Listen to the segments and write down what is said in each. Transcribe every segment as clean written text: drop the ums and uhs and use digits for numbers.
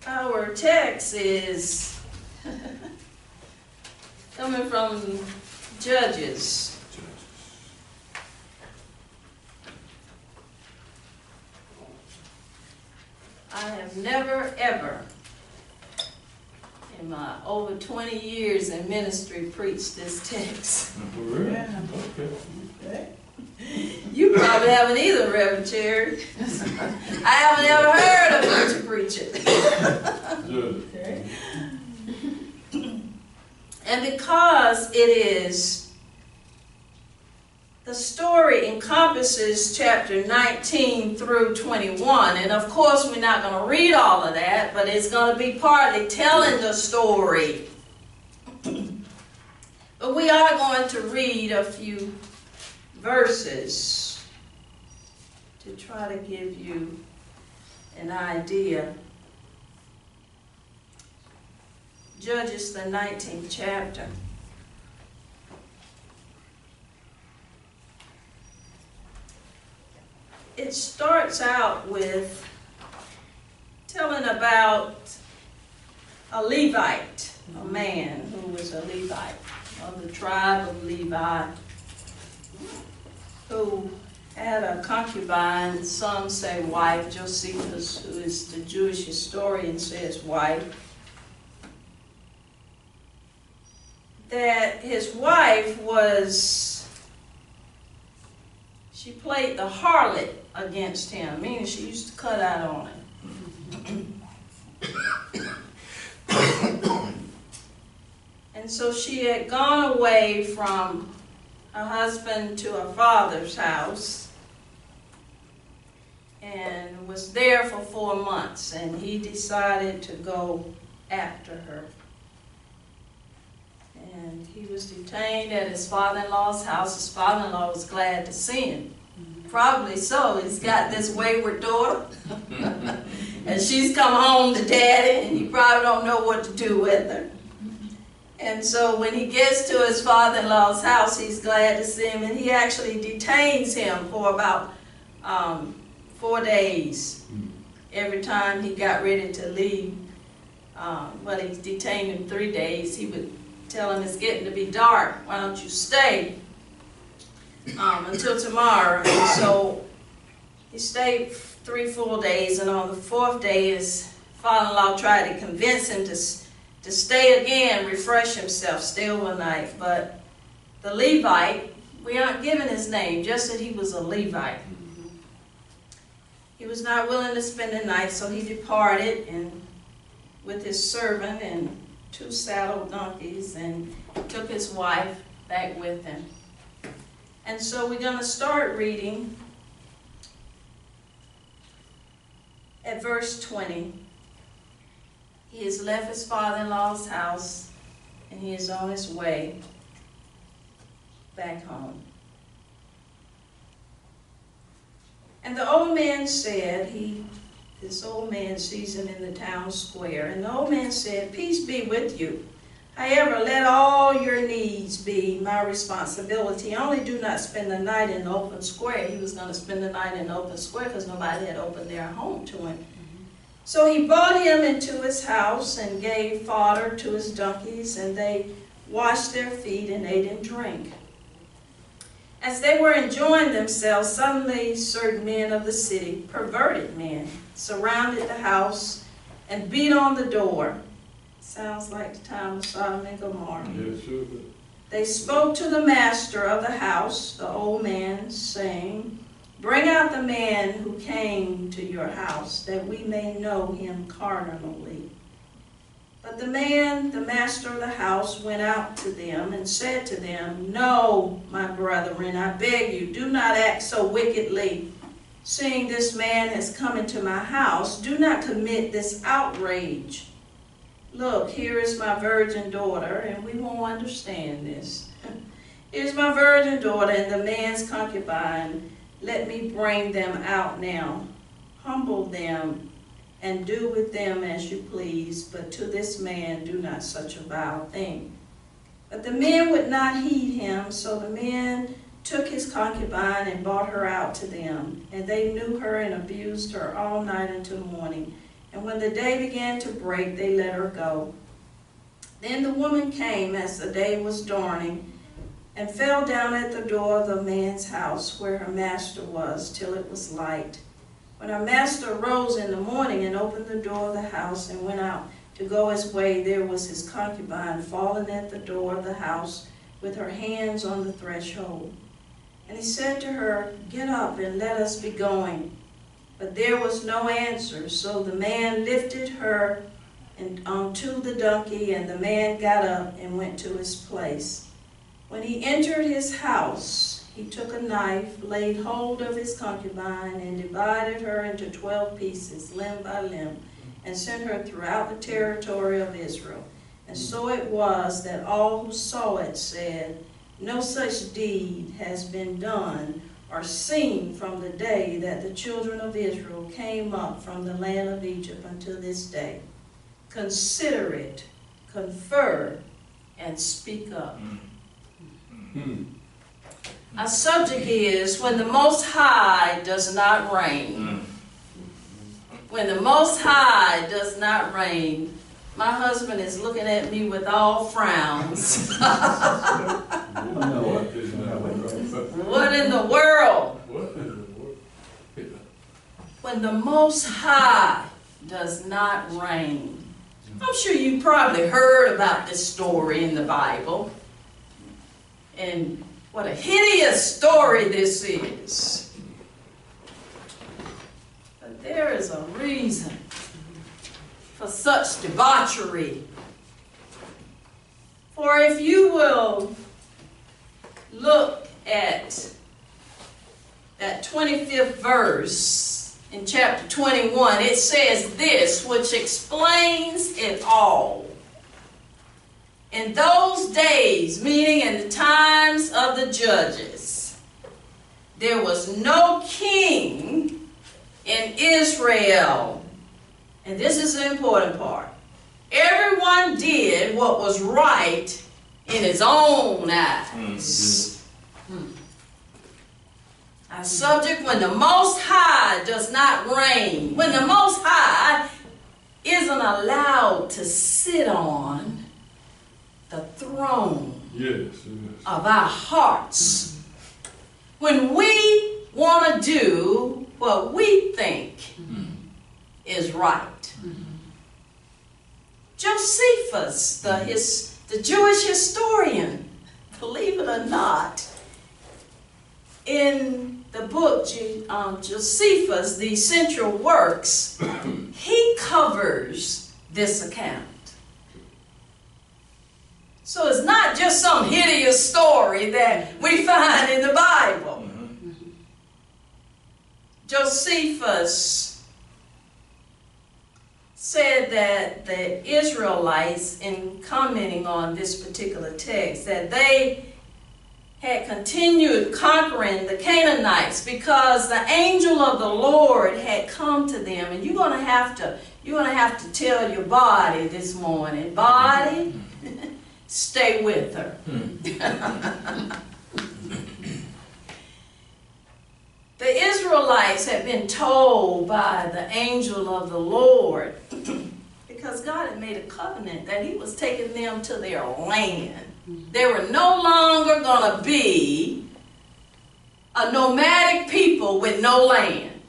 Our text is coming from Judges. I have never, ever, in my over 20 years in ministry, preached this text. Yeah. Okay. You probably haven't either, Reverend Cherry. I haven't ever heard of preacher preach it. Good. Okay. And because it is, the story encompasses chapter 19 through 21. And of course, we're not going to read all of that, but it's going to be partly telling the story. But we are going to read a few verses to try to give you an idea. Judges, the 19th chapter. It starts out with telling about a Levite, a man who was a Levite of the tribe of Levi, who had a concubine, some say wife. Josephus, who is the Jewish historian, says wife. That his wife she played the harlot against him, meaning she used to cut out on him. And so she had gone away from her husband to her father's house and was there for 4 months, and he decided to go after her. And he was detained at his father-in-law's house. His father-in-law was glad to see him. Probably so. He's got this wayward daughter. And she's come home to daddy, and he probably don't know what to do with her. And so when he gets to his father-in-law's house, he's glad to see him, and he actually detains him for about 4 days. Every time he got ready to leave, well, he detained him 3 days. He would tell him, it's getting to be dark, why don't you stay until tomorrow? And so he stayed 3 full days, and on the 4th day his father-in-law tried to convince him to stay again, refresh himself, stay overnight. But the Levite, we aren't given his name, just that he was a Levite. He was not willing to spend the night, so he departed and with his servant and 2 saddled donkeys, and took his wife back with him. And so we're going to start reading at verse 20. He has left his father-in-law's house, and he is on his way back home. And the old man said, this old man sees him in the town square, and the old man said, peace be with you. However, let all your needs be my responsibility. Only do not spend the night in the open square. He was going to spend the night in the open square because nobody had opened their home to him. So he brought him into his house and gave fodder to his donkeys, and they washed their feet and ate and drank. As they were enjoying themselves, suddenly certain men of the city, perverted men, surrounded the house and beat on the door. Sounds like the time of Sodom and Gomorrah. Yeah, sure. They spoke to the master of the house, the old man, saying, bring out the man who came to your house, that we may know him carnally. But the man, the master of the house, went out to them and said to them, no, my brethren, I beg you, do not act so wickedly. Seeing this man has come into my house, do not commit this outrage. Look, here is my virgin daughter, and we won't understand this. Here's my virgin daughter and the man's concubine. Let me bring them out now. Humble them and do with them as you please, but to this man do not such a vile thing. But the men would not heed him, so the men took his concubine and brought her out to them. And they knew her and abused her all night until morning. And when the day began to break, they let her go. Then the woman came as the day was dawning, and fell down at the door of the man's house where her master was, till it was light. When her master arose in the morning and opened the door of the house and went out to go his way, there was his concubine fallen at the door of the house with her hands on the threshold. And he said to her, "Get up and let us be going." But there was no answer, so the man lifted her onto the donkey, and the man got up and went to his place. When he entered his house, he took a knife, laid hold of his concubine, and divided her into 12 pieces, limb by limb, and sent her throughout the territory of Israel. And so it was that all who saw it said, "No such deed has been done or seen from the day that the children of Israel came up from the land of Egypt until this day. Consider it, confer, and speak up." Our subject is when the Most High does not reign. When the Most High does not reign. My husband is looking at me with all frowns. What in the world? When the Most High does not reign. I'm sure you probably heard about this story in the Bible. And what a hideous story this is. But there is a reason for such debauchery. For if you will look at that 25th verse in chapter 21, it says this, which explains it all. In those days, meaning in the times of the judges, there was no king in Israel. And this is the important part. Everyone did what was right in his own eyes. Our subject, when the Most High does not reign, when the Most High isn't allowed to sit on the throne of our hearts. When we want to do what we think is right. Josephus, the Jewish historian, believe it or not, in the book Josephus, the Essential Works, he covers this account. So it's not just some hideous story that we find in the Bible. Josephus said that the Israelites, in commenting on this particular text, that they had continued conquering the Canaanites because the angel of the Lord had come to them. And you're gonna have to tell your body this morning, body, stay with her. The Israelites had been told by the angel of the Lord, because God had made a covenant that he was taking them to their land. They were no longer going to be a nomadic people with no land.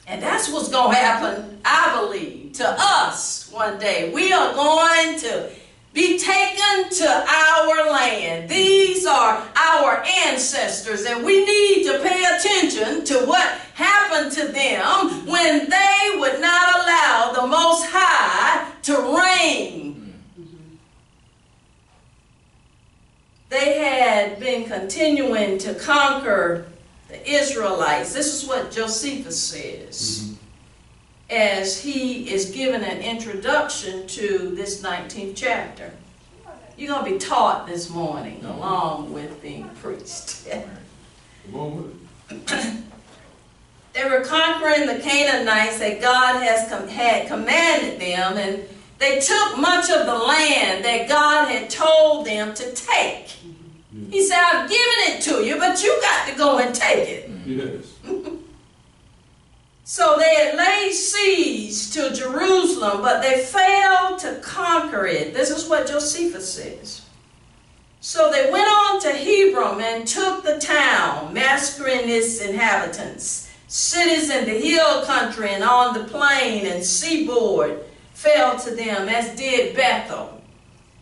And that's what's going to happen, I believe, to us one day. We are going to be taken to our land. These are our ancestors, and we need to pay attention to what happened to them when they would not allow the Most High to reign. They had been continuing to conquer the Israelites. This is what Josephus says as he is given an introduction to this 19th chapter. You're going to be taught this morning along with being preached. They were conquering the Canaanites that God had commanded them, and they took much of the land that God had told them to take. He said, I've given it to you, but you got to go and take it. So they had laid siege to Jerusalem, but they failed to conquer it. This is what Josephus says. So they went on to Hebron and took the town, massacring its inhabitants. Cities in the hill country and on the plain and seaboard fell to them, as did Bethel.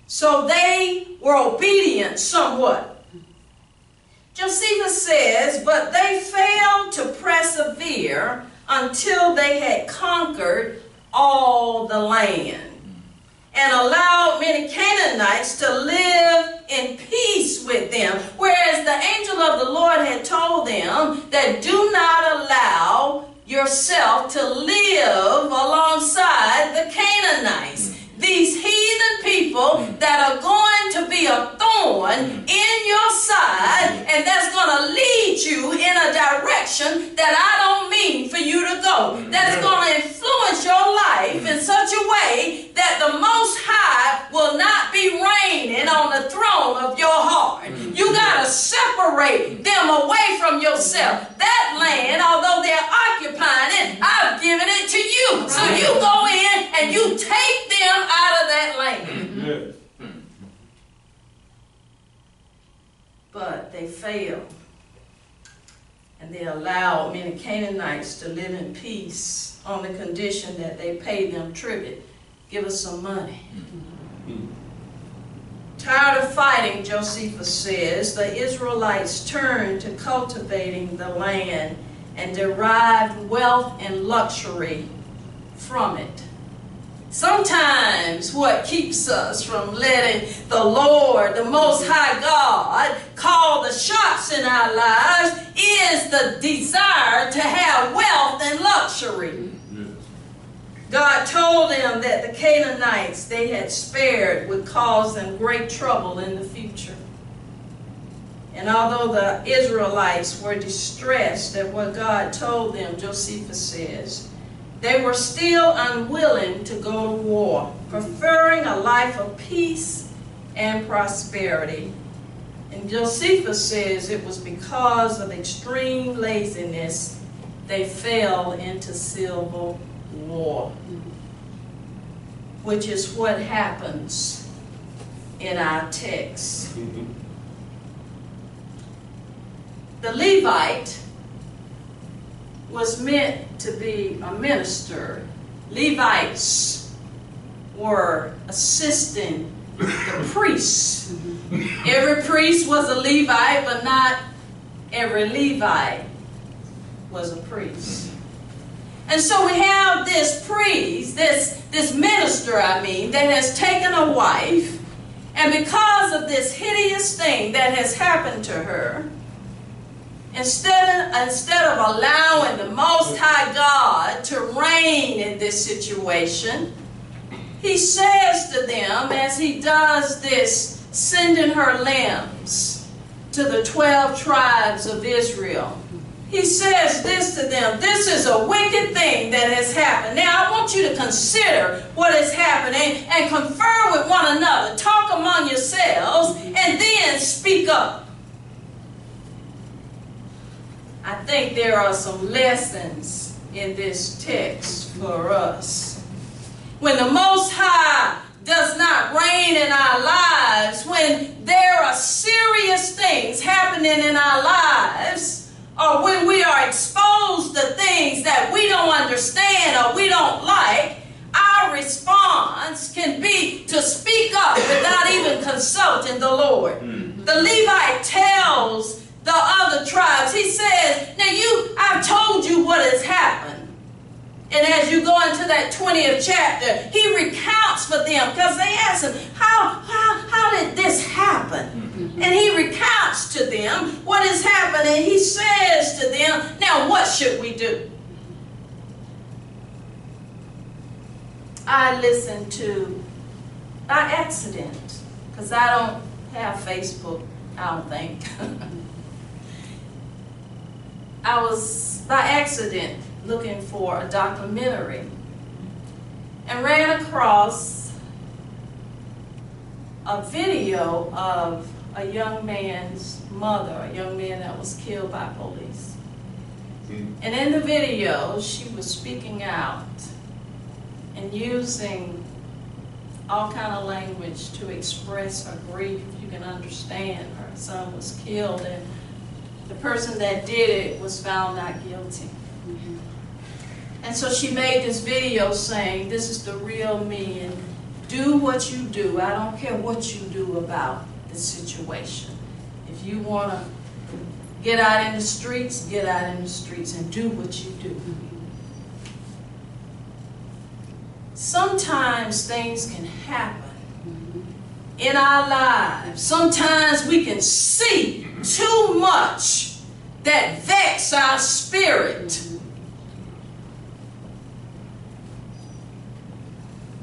So they were obedient somewhat. Josephus says, but they failed to persevere until they had conquered all the land and allowed many Canaanites to live in peace with them. Whereas the angel of the Lord had told them that do not allow yourself to live alongside the Canaanites. These heathen people that are going to be a thorn in your side, and that's going to lead you in a direction that I don't mean for you to go. That's going to influence your life in such a way that the Most High will not be reigning on the throne of your heart. You got to separate them away from yourself. That land, although they're occupying it, I've given it to you. So you go in and you take them out of that land. Yes. But they failed. And they allowed many Canaanites to live in peace on the condition that they pay them tribute. Give us some money. Tired of fighting, Josephus says, the Israelites turned to cultivating the land and derived wealth and luxury from it. Sometimes what keeps us from letting the Lord, the Most High God, call the shots in our lives is the desire to have wealth and luxury. Yes. God told them that the Canaanites they had spared would cause them great trouble in the future. And although the Israelites were distressed at what God told them, Josephus says, they were still unwilling to go to war, preferring a life of peace and prosperity. And Josephus says it was because of extreme laziness they fell into civil war, which is what happens in our text. The Levite was meant to be a minister. Levites were assisting the priests. Every priest was a Levite, but not every Levite was a priest. And so we have this priest, this minister, that has taken a wife, and because of this hideous thing that has happened to her, instead of allowing the Most High God to reign in this situation, he says to them, as he does this, sending her lambs to the 12 tribes of Israel. He says this to them, this is a wicked thing that has happened. Now I want you to consider what is happening and confer with one another. Talk among yourselves and then speak up. I think there are some lessons in this text for us. When the Most High does not reign in our lives, when there are serious things happening in our lives, or when we are exposed to things that we don't understand or we don't like, our response can be to speak up without even consulting the Lord. The Levite tells the other tribes, he says, now I've told you what has happened. And as you go into that 20th chapter, he recounts for them, because they ask him, how did this happen? And he recounts to them what has happened, and he says to them, now what should we do? I listened to, by accident, because I don't have Facebook, I don't think. I was, by accident, looking for a documentary and ran across a video of a young man's mother, a young man that was killed by police. And in the video, she was speaking out and using all kind of language to express her grief. You can understand her son was killed, and the person that did it was found not guilty. And so she made this video saying, this is the real me, and do what you do. I don't care what you do about the situation. If you want to get out in the streets, get out in the streets and do what you do. Sometimes things can happen in our lives. Sometimes we can see too much that vex our spirit.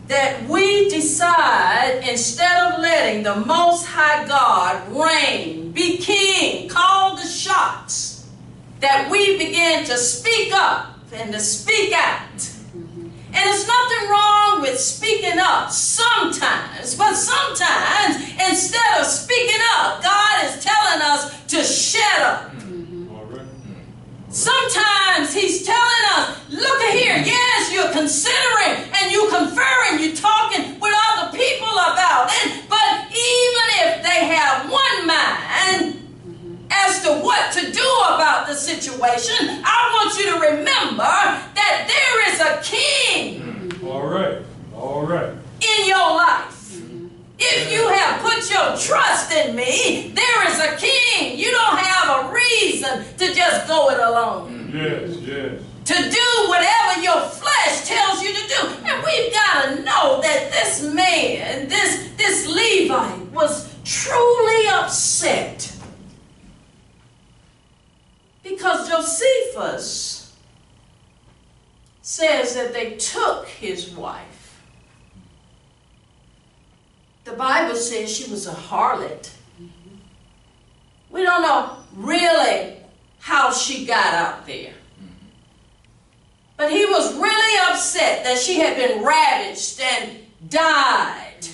That we decide, instead of letting the Most High God reign, be king, call the shots, that we begin to speak up and to speak out. And there's nothing wrong with speaking up sometimes, but sometimes instead of speaking up, God is telling us to shut up. Sometimes He's telling us, look at here, yes, you're considering and you're conferring, you're talking with other people about it, but even if they have one mind as to what to do about the situation, I want you to remember that there is a king All right. in your life. If you have put your trust in me, there is a king. You don't have a reason to just go it alone. Yes. To do whatever your flesh tells you to do. And we've got to know that this man, this Levite, was truly upset. Because Josephus says that they took his wife. The Bible says she was a harlot. We don't know really how she got out there. But he was really upset that she had been ravaged and died.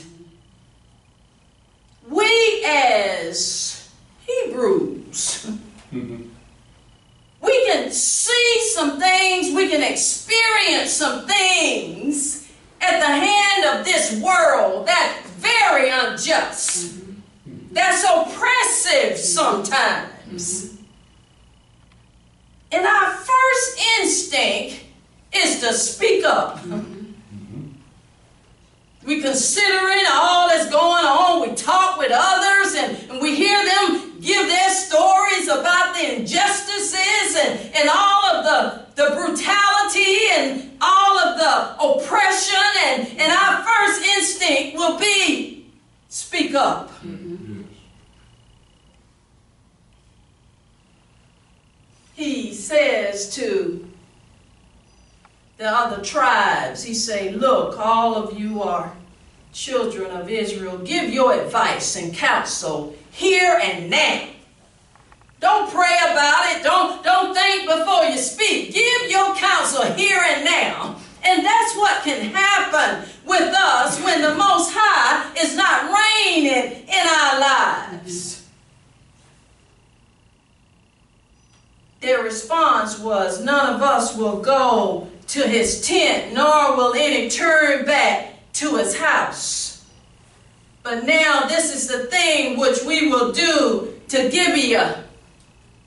We as Hebrews, we can see some things, we can experience some things at the hand of this world that's very unjust, that's oppressive sometimes. And our first instinct is to speak up. We considering all that's going on. We talk with others and we hear them give their stories about the injustices and all of the brutality and all of the oppression. And our first instinct will be speak up. He says to the other tribes, he say, look, all of you are children of Israel. Give your advice and counsel here and now. Don't pray about it. Don't think before you speak. Give your counsel here and now. And that's what can happen with us when the Most High is not reigning in our lives. Their response was, none of us will go to his tent, nor will any turn back to his house. But now this is the thing which we will do to Gibeah.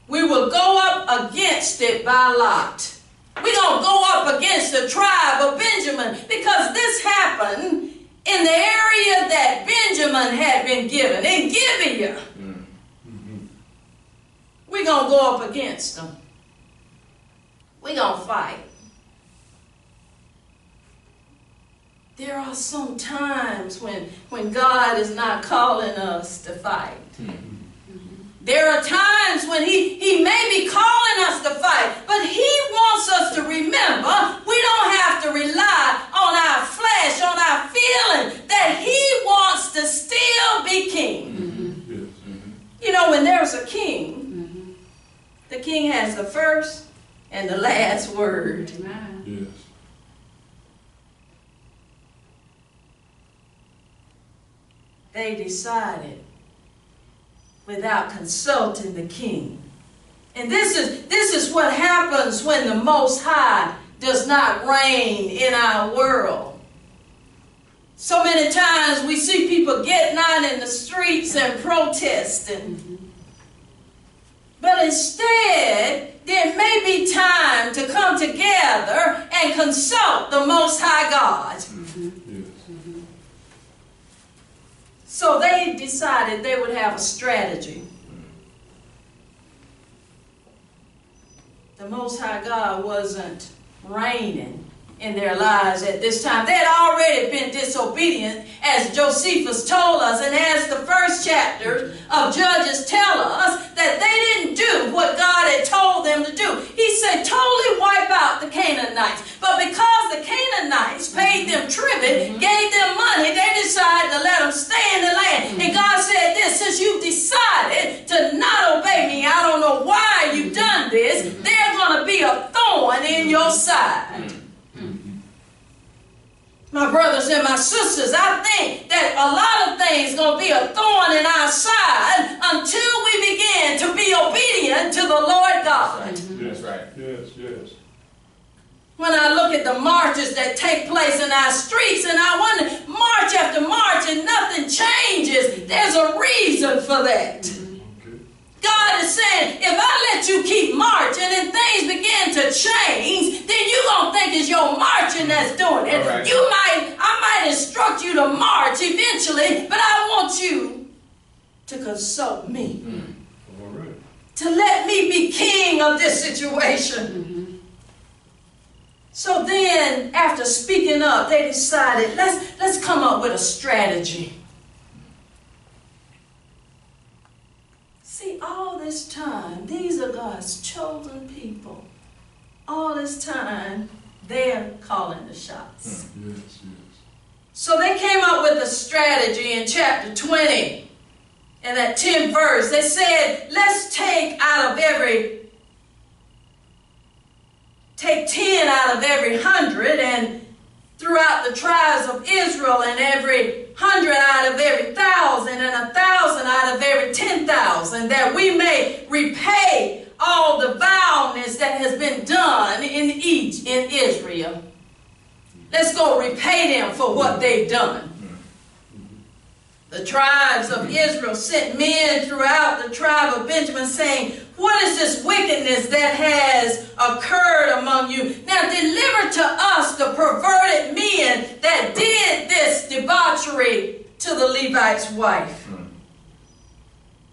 We will go up against it by lot. We're going to go up against the tribe of Benjamin because this happened in the area that Benjamin had been given, in Gibeah. We're going to go up against them. We're going to fight. There are some times when God is not calling us to fight. There are times when he may be calling us to fight, but he wants us to remember we don't have to rely on our flesh, on our feeling, that he wants to still be king. You know, when there's a king, the king has the first and the last word. Yes. They decided, without consulting the king, And this is what happens when the Most High does not reign in our world. So many times we see people getting out in the streets and protesting. But instead, there may be time to come together and consult the Most High God. So they decided they would have a strategy. The Most High God wasn't reigning in their lives at this time. They had already been disobedient, as Josephus told us, and as the first chapter of Judges tell us, that they didn't do what God had told them to do. He said, totally wipe out the Canaanites. But because the Canaanites paid them tribute, gave them money, they decided to let them stay in the land. And God said this, since you've decided to not obey me, I don't know why you've done this, there's going to be a thorn in your side. My brothers and my sisters, I think that a lot of things going to be a thorn in our side until we begin to be obedient to the Lord God. That's right. Yes. When I look at the marches that take place in our streets, and I wonder, march after march and nothing changes, there's a reason for that. God is saying, if I let you keep marching and things begin to change, then you're going to think it's your marching that's doing it. Right. I might instruct you to march eventually, but I want you to consult me. All right. To let me be king of this situation. So then, after speaking up, they decided, let's come up with a strategy. See, all this time, these are God's chosen people. All this time, they're calling the shots. Yes. So they came up with a strategy in chapter 20. In that 10th verse, they said, let's take 10 out of every 100, and throughout the tribes of Israel, and every 100 out of every 1,000, and 1,000 out of every 10,000, that we may repay all the vileness that has been done in Israel. Let's go repay them for what they've done. The tribes of Israel sent men throughout the tribe of Benjamin, saying, what is this wickedness that has occurred among you? Now deliver to us the perverted men that did this debauchery to the Levite's wife.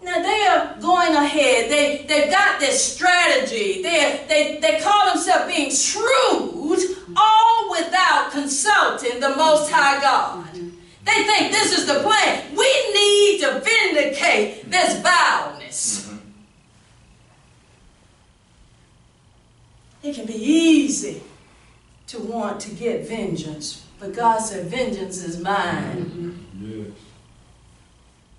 Now they are going ahead. They've got this strategy. They call themselves being shrewd, all without consulting the Most High God. They think this is the plan. We need to vindicate this vileness. It can be easy to want to get vengeance, but God said, vengeance is mine. Yes.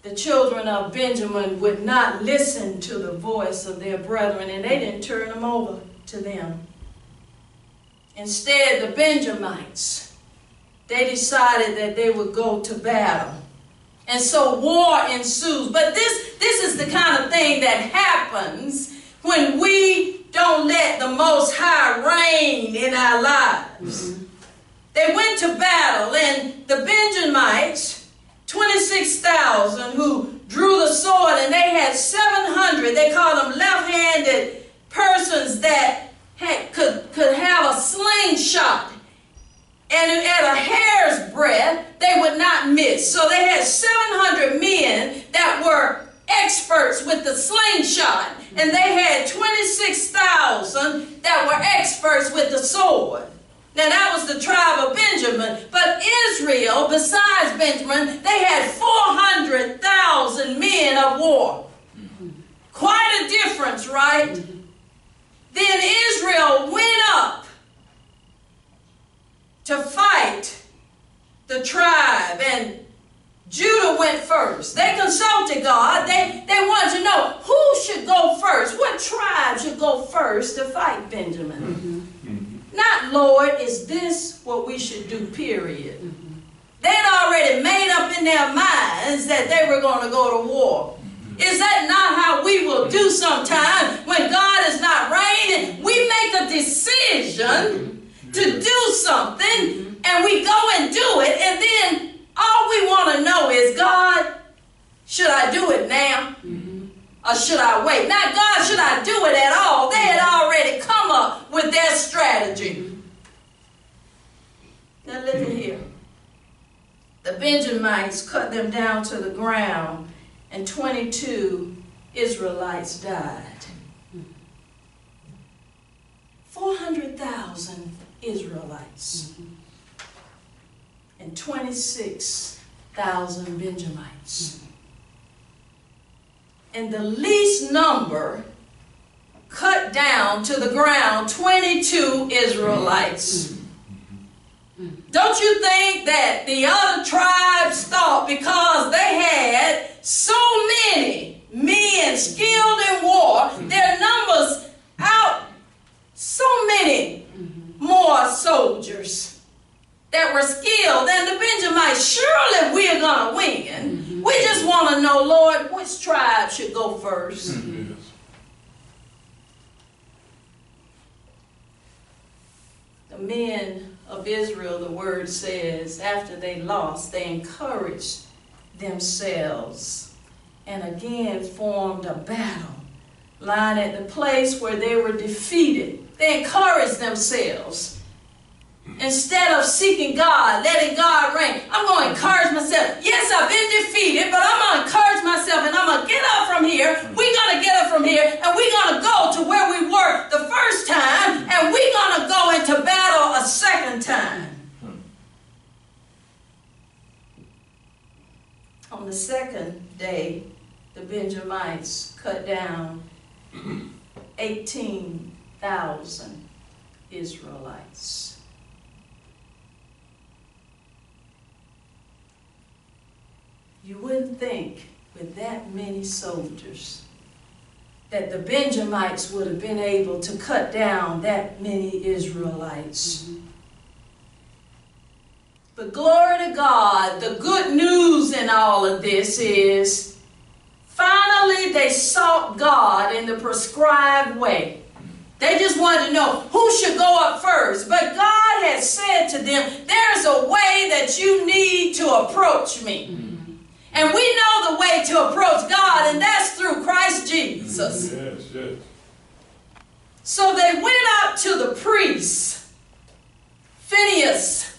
The children of Benjamin would not listen to the voice of their brethren, and they didn't turn them over to them. Instead, the Benjamites, they decided that they would go to battle. And so war ensues. But this is the kind of thing that happens when we don't let the Most High reign in our lives. They went to battle, and the Benjamites, 26,000 who drew the sword, and they had 700, they called them left-handed persons that could have a slingshot. And at a hair's breadth, they would not miss. So they had 700 men that were experts with the slingshot, and they had 26,000 that were experts with the sword. Now that was the tribe of Benjamin, but Israel, besides Benjamin, they had 400,000 men of war. Quite a difference, right? Then Israel went up to fight the tribe, and Judah went first. They consulted God. They wanted to know who should go first. What tribe should go first to fight Benjamin? Not, Lord, is this what we should do, period. They'd already made up in their minds that they were going to go to war. Is that not how we will do sometimes when God is not reigning? We make a decision to do something, and we go and do it, and then all we want to know is, God, should I do it now? Or should I wait? Not God, should I do it at all? They had already come up with their strategy. Now look at here. The Benjamites cut them down to the ground, and 22 Israelites died. 400,000 Israelites and 26,000 Benjamites. And the least number cut down to the ground 22 Israelites. Don't you think that the other tribes thought, because they had so many men skilled in war, their numbers out so many more soldiers that were skilled than the Benjamites? Surely we're going to win. We just want to know, Lord, which tribe should go first? The men of Israel, the word says, after they lost, they encouraged themselves and again formed a battle line at the place where they were defeated. They encouraged themselves. Instead of seeking God, letting God reign, I'm going to encourage myself. Yes, I've been defeated, but I'm going to encourage myself, and I'm going to get up from here. We're going to get up from here, and we're going to go to where we were the first time, and we're going to go into battle a second time. On the second day, the Benjamites cut down 18,000 Israelites. You wouldn't think with that many soldiers that the Benjamites would have been able to cut down that many Israelites. But glory to God, the good news in all of this is finally they sought God in the prescribed way. They just wanted to know who should go up first. But God had said to them, there's a way that you need to approach me. And we know the way to approach God, and that's through Christ Jesus. Yes, yes. So they went up to the priest, Phinehas,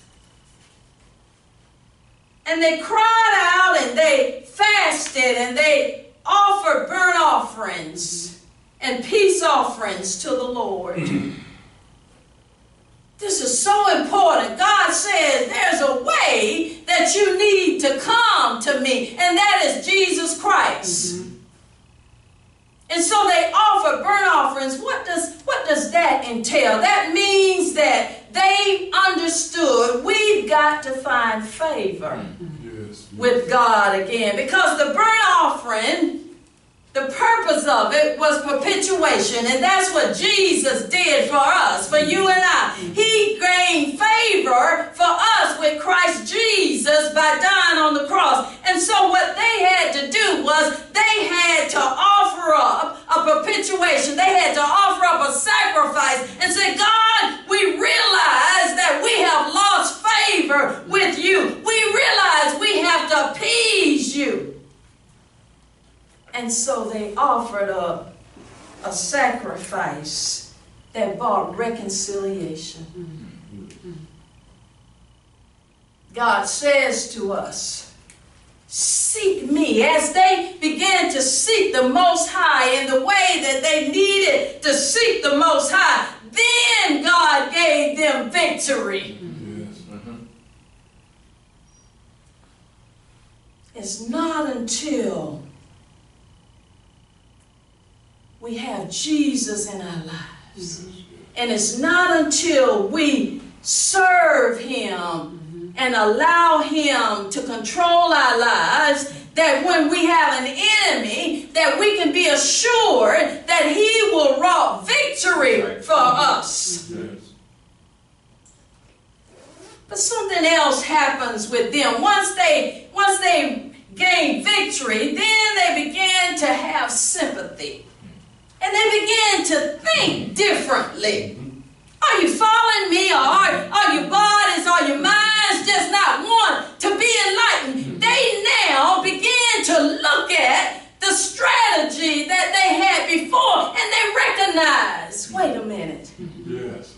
and they cried out, and they fasted, and they offered burnt offerings and peace offerings to the Lord. This is so important. God says there's a way that you need to come to me, and that is Jesus Christ. And so they offer burnt offerings. What does that entail? That means that they understood we've got to find favor with God again. Because the burnt offering, the purpose of it was perpetuation, and that's what Jesus did for us, for you and I. He gained favor for us with Christ Jesus by dying on the cross. And so what they had to do was they had to offer up a perpetuation. They had to offer up a sacrifice and say, God, we realize that we have lost favor with you. We realize we have to appease you. And so they offered up a sacrifice that brought reconciliation. God says to us, seek me. As they began to seek the Most High in the way that they needed to seek the Most High, then God gave them victory. It's not until we have Jesus in our lives. And it's not until we serve Him and allow Him to control our lives that when we have an enemy, that we can be assured that He will wrought victory for us. But something else happens with them. Once they gained victory, then they began to have sympathy. And they began to think differently. Are you following me? Or are your bodies, are your minds just not want to be enlightened? They now began to look at the strategy that they had before, and they recognized, wait a minute. Yes.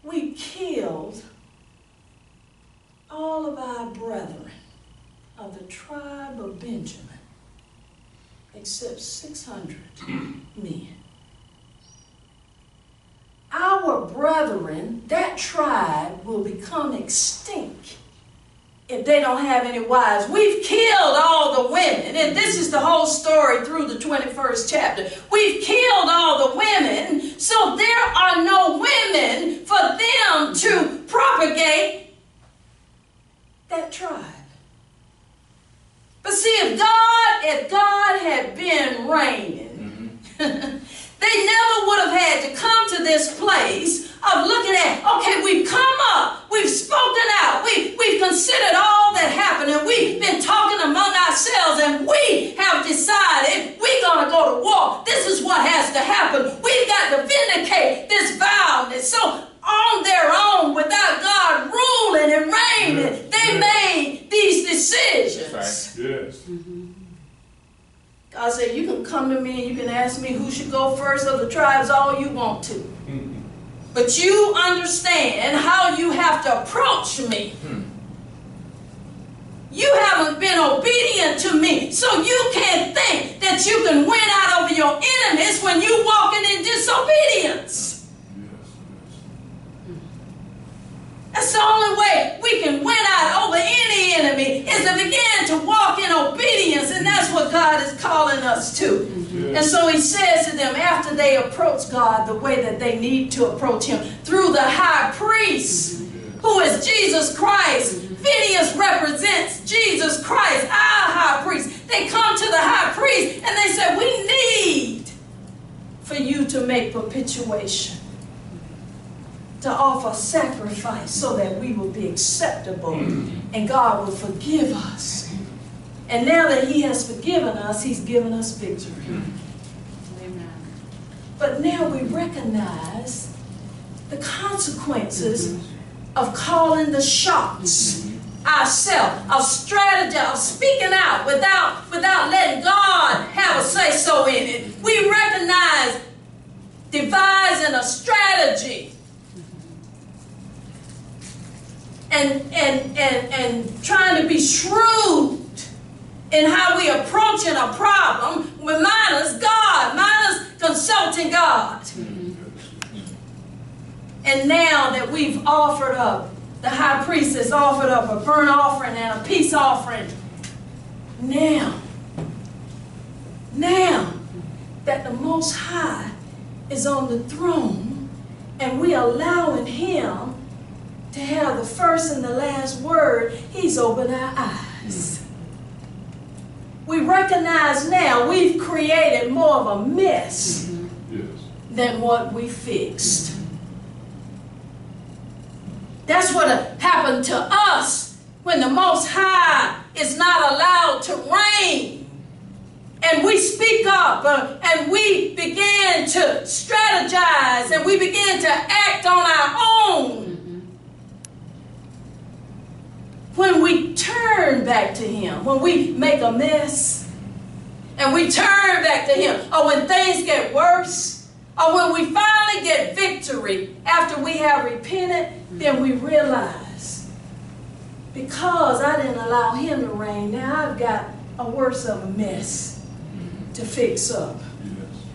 We killed all of our brethren of the tribe of Benjamin, except 600 men. Our brethren, that tribe, will become extinct if they don't have any wives. We've killed all the women, and this is the whole story through the 21st chapter. We've killed all the women, so there are no women for them to propagate that tribe. But see, if God had been reigning, they never would have had to come to this place of looking at, okay, we've come up, we've spoken out, we've considered all that happened, and we've been talking among ourselves, and we have decided we're going to go to war. This is what has to happen. We've got to vindicate this vow. And so on their own, without God ruling and reigning, they made these decisions. That's right. Yes. God said, you can come to me and you can ask me who should go first of the tribes all you want to. But you understand how you have to approach me. You haven't been obedient to me, so you can't think that you can win out over your enemies when you're walking in disobedience. That's the only way we can win out over any enemy, is to begin to walk in obedience, and that's what God is calling us to. And so he says to them, after they approach God the way that they need to approach him, through the high priest, who is Jesus Christ. Phineas represents Jesus Christ, our high priest. They come to the high priest and they say, we need for you to make propitiation, to offer sacrifice so that we will be acceptable and God will forgive us. And now that he has forgiven us, he's given us victory. Amen. But now we recognize the consequences of calling the shots ourselves, of strategy, of speaking out without letting God have a say-so in it. We recognize devising a strategy and trying to be shrewd in how we approaching a problem with minus God, minus consulting God. And now that we've offered up, the high priest has offered up a burnt offering and a peace offering. Now that the Most High is on the throne and we allowing him to have the first and the last word, he's opened our eyes. We recognize now we've created more of a mess than what we fixed. That's what happened to us when the Most High is not allowed to reign. And we speak up and we begin to strategize and we begin to act on our own. When we turn back to him, when we make a mess and we turn back to him, or when things get worse, or when we finally get victory after we have repented, then we realize, because I didn't allow him to reign, now I've got a worse of a mess to fix up.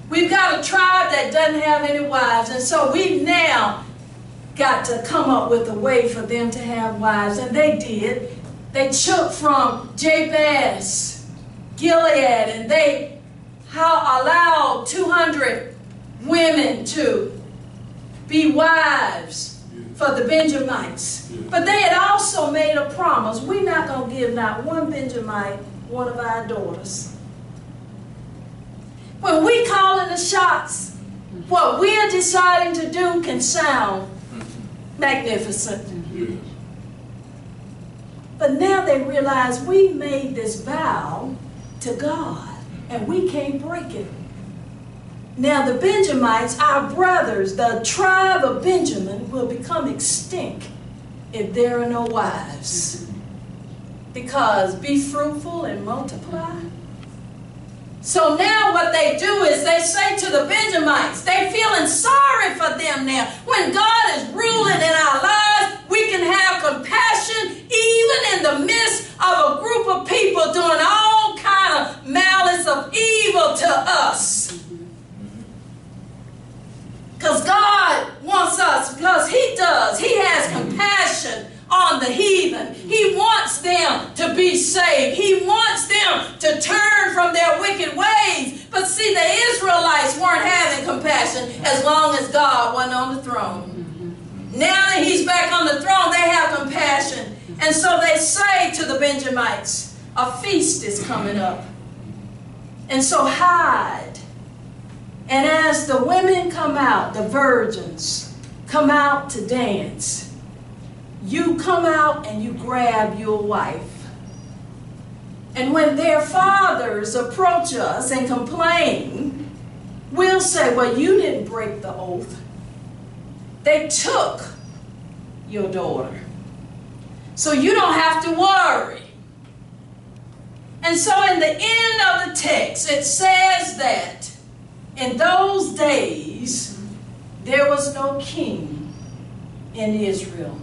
We've got a tribe that doesn't have any wives, and so we've now got to come up with a way for them to have wives, and they did. They took from Jabez, Gilead, and they allowed 200 women to be wives for the Benjamites. But they had also made a promise. We're not going to give not one Benjamite one of our daughters. When we calling the shots, what we're deciding to do can sound magnificent. But now they realize we made this vow to God, and we can't break it. Now the Benjamites, our brothers, the tribe of Benjamin, will become extinct if there are no wives. Because be fruitful and multiply. So now what they do is they say to the Benjamites, they're feeling sorry for them now. When God is ruling in our lives, we can have compassion even in the midst of a group of people doing all kind of malice of evil to us. Because God wants us, plus He does. He has compassion on the heathen. He wants them to be saved. He wants them to turn from their wicked ways. But see, the Israelites weren't having compassion as long as God wasn't on the throne. Now that He's back on the throne, they have compassion. And so they say to the Benjamites, a feast is coming up. And so hide. And as the women come out, the virgins come out to dance, you come out and you grab your wife. And when their fathers approach us and complain, we'll say, well, you didn't break the oath. They took your daughter. So you don't have to worry. And so in the end of the text, it says that in those days, there was no king in Israel.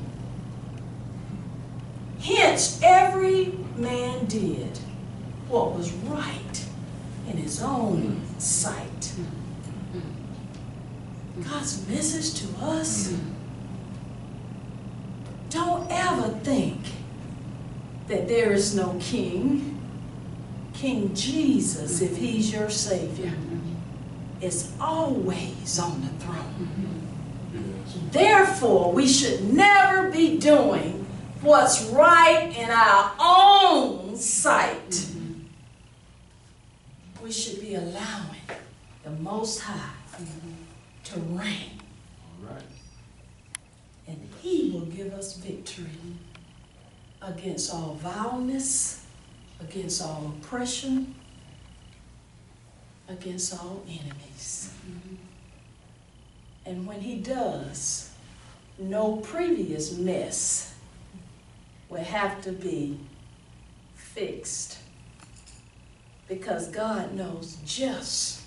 Hence, every man did what was right in his own sight. God's message to us, don't ever think that there is no king. King Jesus, if He's your Savior, is always on the throne. Therefore, we should never be doing what's right in our own sight. We should be allowing the Most High to reign. And He will give us victory against all vileness, against all oppression, against all enemies. And when He does, no previous mess will have to be fixed, because God knows just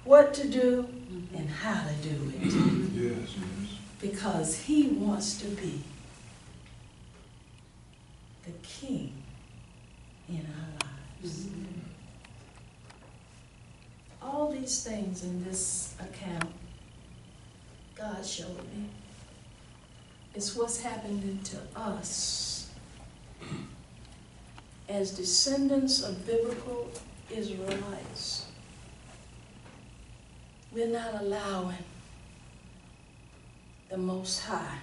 what to do and how to do it. Yes, yes. Because He wants to be the King in our lives. All these things in this account, God showed me, is what's happening to us as descendants of biblical Israelites. We're not allowing the Most High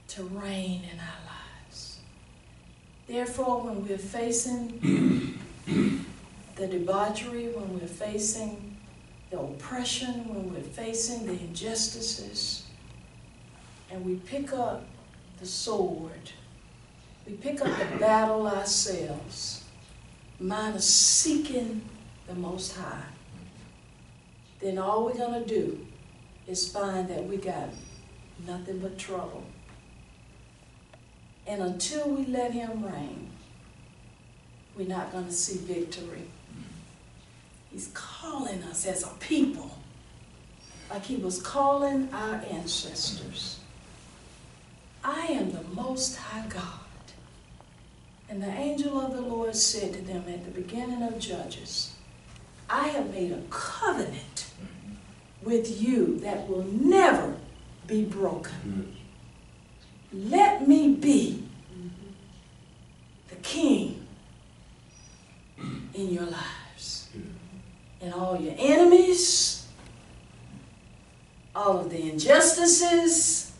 to reign in our lives. Therefore, when we're facing the debauchery, when we're facing the oppression, when we're facing the injustices, and we pick up the sword, we pick up the battle ourselves, minus seeking the Most High, then all we're going to do is find that we got nothing but trouble. And until we let Him reign, we're not going to see victory. He's calling us as a people, like He was calling our ancestors. I am the Most High God. And the angel of the Lord said to them at the beginning of Judges, I have made a covenant with you that will never be broken. Let me be the king in your lives. And all your enemies, all of the injustices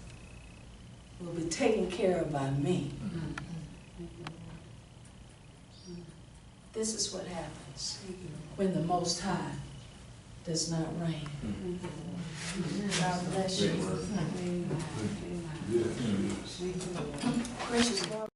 will be taken care of by me. This is what happens when the Most High does not reign. God bless you. Yes, yes. Gracious God.